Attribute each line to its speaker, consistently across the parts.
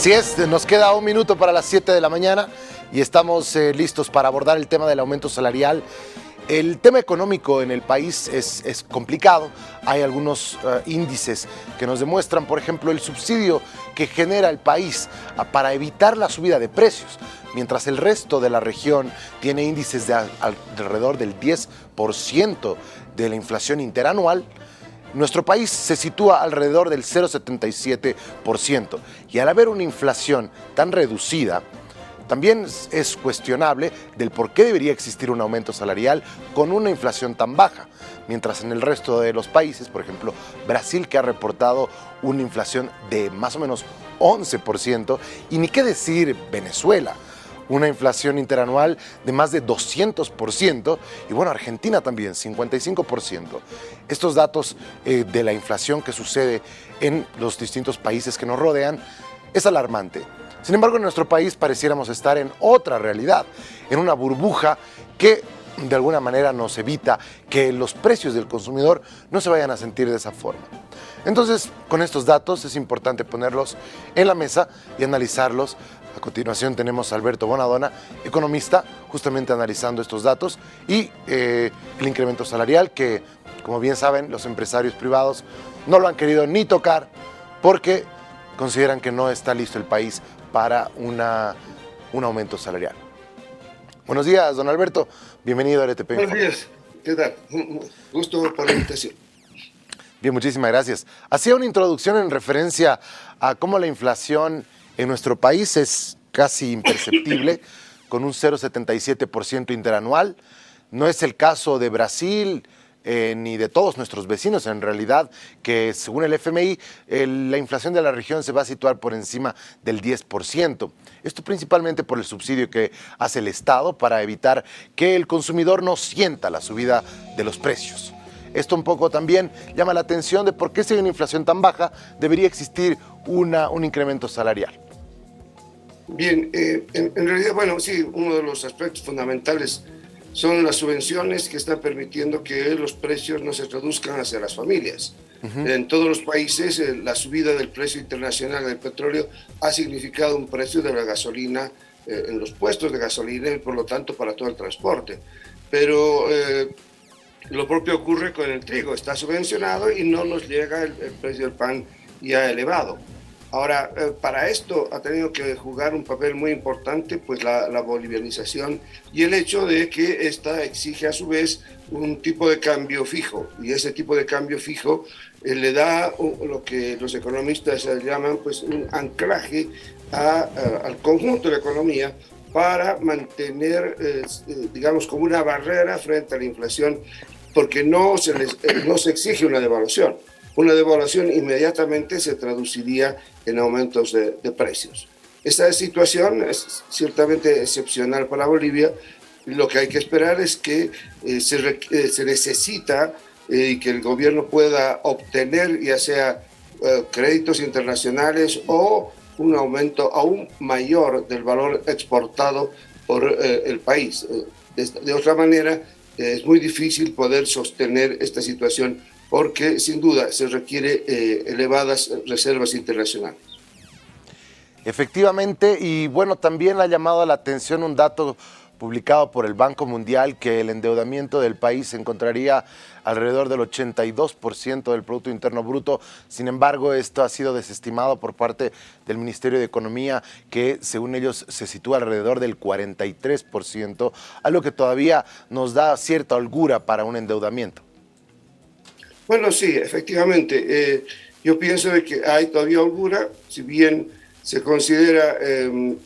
Speaker 1: Así es, nos queda un minuto para las 7 de la mañana y estamos listos para abordar el tema del aumento salarial. El tema económico en el país es complicado. Hay algunos índices que nos demuestran, por ejemplo, el subsidio que genera el país para evitar la subida de precios, mientras el resto de la región tiene índices de alrededor del 10% de la inflación interanual. Nuestro país se sitúa alrededor del 0,77% y al haber una inflación tan reducida, también es cuestionable del por qué debería existir un aumento salarial con una inflación tan baja, mientras en el resto de los países, por ejemplo, Brasil, que ha reportado una inflación de más o menos 11%, y ni qué decir Venezuela, una inflación interanual de más de 200%, y bueno, Argentina también, 55%. Estos datos de la inflación que sucede en los distintos países que nos rodean es alarmante. Sin embargo, en nuestro país pareciéramos estar en otra realidad, en una burbuja que de alguna manera nos evita que los precios del consumidor no se vayan a sentir de esa forma. Entonces, con estos datos es importante ponerlos en la mesa y analizarlos. A continuación tenemos a Alberto Bonadona, economista, justamente analizando estos datos y el incremento salarial que, como bien saben, los empresarios privados no lo han querido ni tocar porque consideran que no está listo el país para un aumento salarial. Buenos días, don Alberto. Bienvenido a RTP.
Speaker 2: Buenos días. ¿Qué tal? Gusto por la invitación.
Speaker 1: Bien, muchísimas gracias. Hacía una introducción en referencia a cómo la inflación en nuestro país es casi imperceptible, con un 0,77% interanual. No es el caso de Brasil ni de todos nuestros vecinos, en realidad, que según el FMI, la inflación de la región se va a situar por encima del 10%. Esto principalmente por el subsidio que hace el Estado para evitar que el consumidor no sienta la subida de los precios. Esto un poco también llama la atención de por qué si hay una inflación tan baja debería existir un incremento salarial.
Speaker 2: Bien, en realidad, bueno, sí, uno de los aspectos fundamentales son las subvenciones que están permitiendo que los precios no se traduzcan hacia las familias. En todos los países, la subida del precio internacional del petróleo ha significado un precio de la gasolina en los puestos de gasolina y por lo tanto para todo el transporte. Pero lo propio ocurre con el trigo, está subvencionado y no nos llega el precio del pan ya elevado. Ahora, para esto ha tenido que jugar un papel muy importante pues la bolivianización y el hecho de que esta exige a su vez un tipo de cambio fijo, y ese tipo de cambio fijo le da lo que los economistas llaman pues un anclaje al conjunto de la economía para mantener, digamos, como una barrera frente a la inflación, porque no se exige una devaluación. Una devaluación inmediatamente se traduciría en aumentos de precios. Esta situación es ciertamente excepcional para Bolivia. Lo que hay que esperar es que se necesita que el gobierno pueda obtener ya sea créditos internacionales o un aumento aún mayor del valor exportado por el país. De otra manera, es muy difícil poder sostener esta situación porque sin duda se requiere elevadas reservas internacionales.
Speaker 1: Efectivamente, y bueno, también ha llamado la atención un dato publicado por el Banco Mundial, que el endeudamiento del país se encontraría alrededor del 82% del Producto Interno Bruto. Sin embargo, esto ha sido desestimado por parte del Ministerio de Economía, que según ellos se sitúa alrededor del 43%, algo que todavía nos da cierta holgura para un endeudamiento.
Speaker 2: Bueno, sí, efectivamente. Yo pienso de que hay todavía holgura, si bien se considera en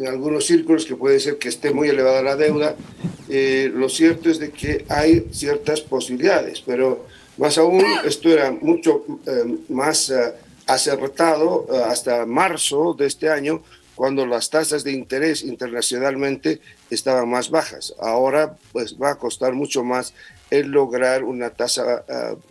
Speaker 2: algunos círculos que puede ser que esté muy elevada la deuda, lo cierto es de que hay ciertas posibilidades, pero más aún esto era mucho más acertado hasta marzo de este año, cuando las tasas de interés internacionalmente estaban más bajas. Ahora pues va a costar mucho más el lograr una tasa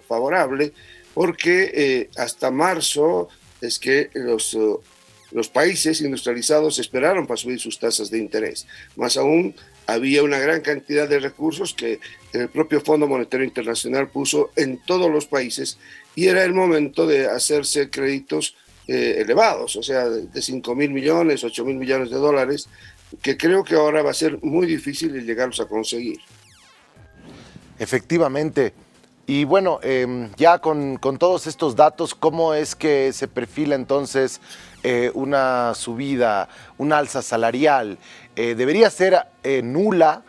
Speaker 2: favorable, porque hasta marzo es que los países industrializados esperaron para subir sus tasas de interés. Más aún, había una gran cantidad de recursos que el propio Fondo Monetario Internacional puso en todos los países y era el momento de hacerse créditos elevados, o sea, de 5.000 millones, 8.000 millones de dólares, que creo que ahora va a ser muy difícil llegarlos a conseguir.
Speaker 1: Efectivamente. Y bueno, ya con todos estos datos, ¿cómo es que se perfila entonces una subida, una alza salarial? ¿Debería ser nula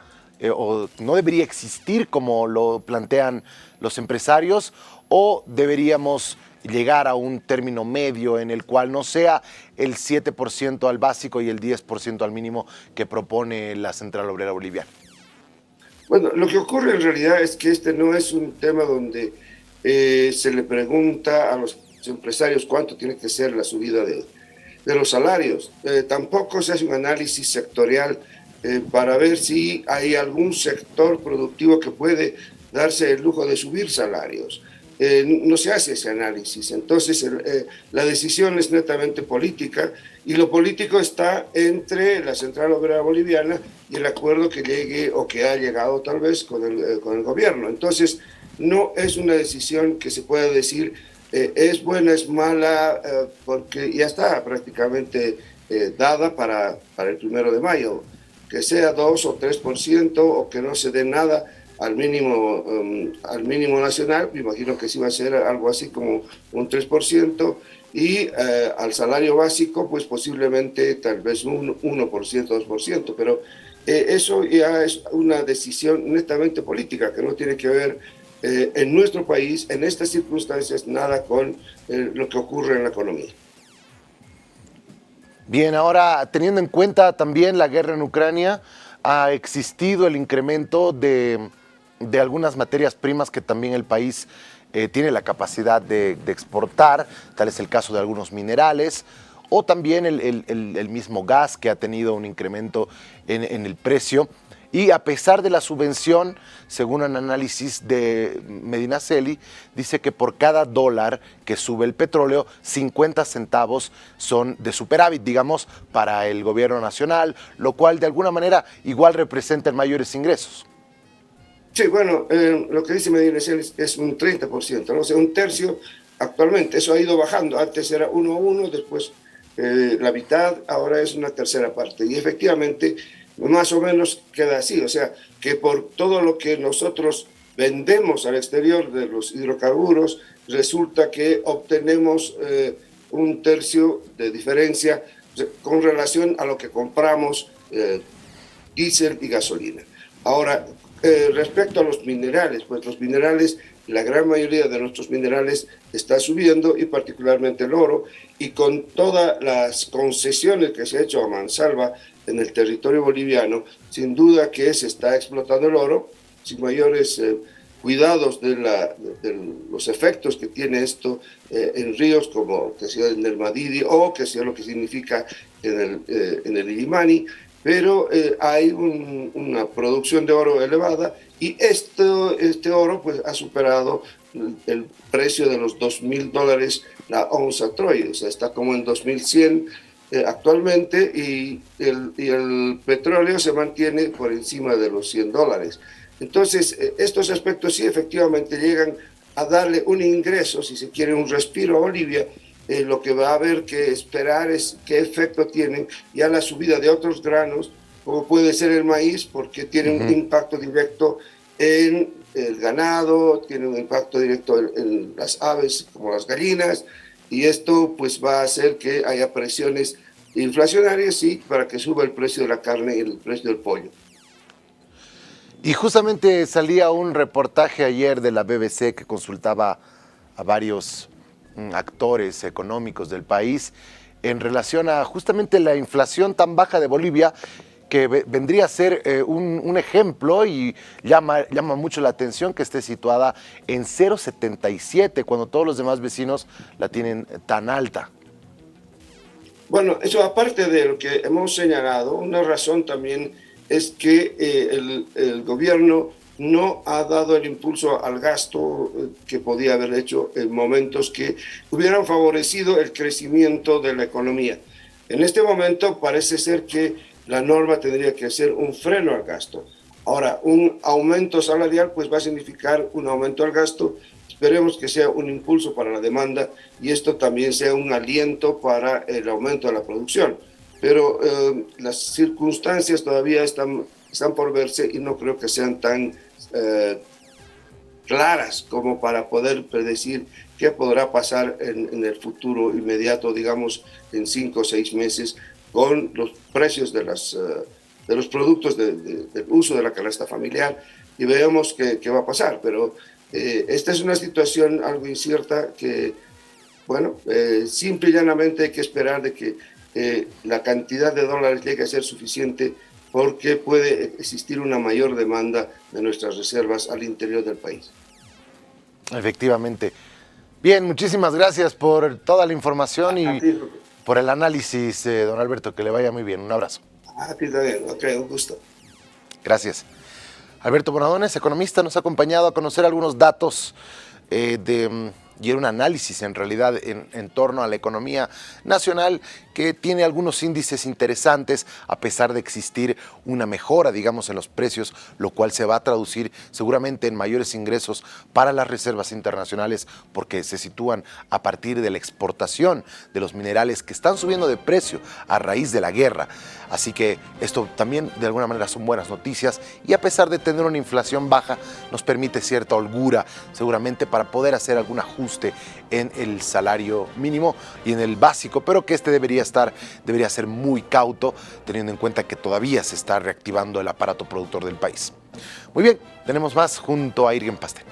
Speaker 1: o no debería existir como lo plantean los empresarios? ¿O deberíamos llegar a un término medio en el cual no sea el 7% al básico y el 10% al mínimo que propone la Central Obrera Boliviana?
Speaker 2: Bueno, lo que ocurre en realidad es que este no es un tema donde se le pregunta a los empresarios cuánto tiene que ser la subida de los salarios. Tampoco se hace un análisis sectorial para ver si hay algún sector productivo que puede darse el lujo de subir salarios. No se hace ese análisis. Entonces, la decisión es netamente política y lo político está entre la Central Obrera Boliviana y el acuerdo que llegue o que ha llegado tal vez con el gobierno. Entonces, no es una decisión que se pueda decir es buena, es mala, porque ya está prácticamente dada para el 1 de mayo. Que sea 2 o 3% o que no se dé nada al mínimo nacional, me imagino que sí va a ser algo así como un 3%, y al salario básico, pues posiblemente tal vez un 1%, 2%, pero eso ya es una decisión netamente política, que no tiene que ver en nuestro país, en estas circunstancias, nada con lo que ocurre en la economía.
Speaker 1: Bien, ahora teniendo en cuenta también la guerra en Ucrania, ha existido el incremento de algunas materias primas que también el país tiene la capacidad de exportar, tal es el caso de algunos minerales, o también el mismo gas que ha tenido un incremento en el precio. Y a pesar de la subvención, según un análisis de Medinaceli, dice que por cada dólar que sube el petróleo, 50 centavos son de superávit, digamos, para el gobierno nacional, lo cual de alguna manera igual representa mayores ingresos.
Speaker 2: Sí, bueno, lo que dice Medinaceli es un 30%, ¿no? O sea, un tercio actualmente. Eso ha ido bajando. Antes era 1 a 1, después la mitad, ahora es una tercera parte. Y efectivamente, más o menos queda así, o sea, que por todo lo que nosotros vendemos al exterior de los hidrocarburos, resulta que obtenemos un tercio de diferencia con relación a lo que compramos diésel y gasolina. Ahora, respecto a los minerales, pues los minerales, la gran mayoría de nuestros minerales está subiendo, y particularmente el oro, y con todas las concesiones que se ha hecho a mansalva en el territorio boliviano, sin duda que se está explotando el oro sin mayores cuidados de los efectos que tiene esto en ríos como que sea en el Madidi o que sea lo que significa en el Illimani, pero hay una producción de oro elevada, y este oro pues ha superado el precio de los $2.000 la onza Troy, o sea, está como en 2.100 actualmente, y el petróleo se mantiene por encima de los $100. Entonces, estos aspectos sí efectivamente llegan a darle un ingreso, si se quiere, un respiro a Bolivia. Lo que va a haber que esperar es qué efecto tienen ya la subida de otros granos, como puede ser el maíz, porque tiene un impacto directo en el ganado, tiene un impacto directo en las aves, como las gallinas, y esto pues va a hacer que haya presiones inflacionarias, sí, para que suba el precio de la carne y el precio del pollo.
Speaker 1: Y justamente salía un reportaje ayer de la BBC que consultaba a varios actores económicos del país en relación a justamente la inflación tan baja de Bolivia, que vendría a ser un ejemplo, y llama mucho la atención que esté situada en 0,77 cuando todos los demás vecinos la tienen tan alta.
Speaker 2: Bueno, eso aparte de lo que hemos señalado, una razón también es que el gobierno no ha dado el impulso al gasto que podía haber hecho en momentos que hubieran favorecido el crecimiento de la economía. En este momento parece ser que la norma tendría que ser un freno al gasto. Ahora, un aumento salarial pues va a significar un aumento al gasto. Esperemos que sea un impulso para la demanda y esto también sea un aliento para el aumento de la producción. Pero las circunstancias todavía están por verse y no creo que sean tan claras como para poder predecir qué podrá pasar en el futuro inmediato, digamos en 5 o 6 meses, con los precios de los productos del uso de la canasta familiar, y veamos qué va a pasar. Pero esta es una situación algo incierta que, bueno, simple y llanamente hay que esperar de que la cantidad de dólares llegue a ser suficiente, porque puede existir una mayor demanda de nuestras reservas al interior del país.
Speaker 1: Efectivamente. Bien, muchísimas gracias por toda la información y por el análisis, don Alberto, que le vaya muy bien. Un abrazo.
Speaker 2: A ti también, ok, un gusto.
Speaker 1: Gracias. Alberto Bonadones, economista, nos ha acompañado a conocer algunos datos y un análisis en realidad en torno a la economía nacional, que tiene algunos índices interesantes a pesar de existir una mejora, digamos, en los precios, lo cual se va a traducir seguramente en mayores ingresos para las reservas internacionales, porque se sitúan a partir de la exportación de los minerales que están subiendo de precio a raíz de la guerra. Así que esto también de alguna manera son buenas noticias, y a pesar de tener una inflación baja nos permite cierta holgura seguramente para poder hacer algún ajuste en el salario mínimo y en el básico, pero que debería ser muy cauto, teniendo en cuenta que todavía se está reactivando el aparato productor del país. Muy bien, tenemos más junto a Irgen Pastén.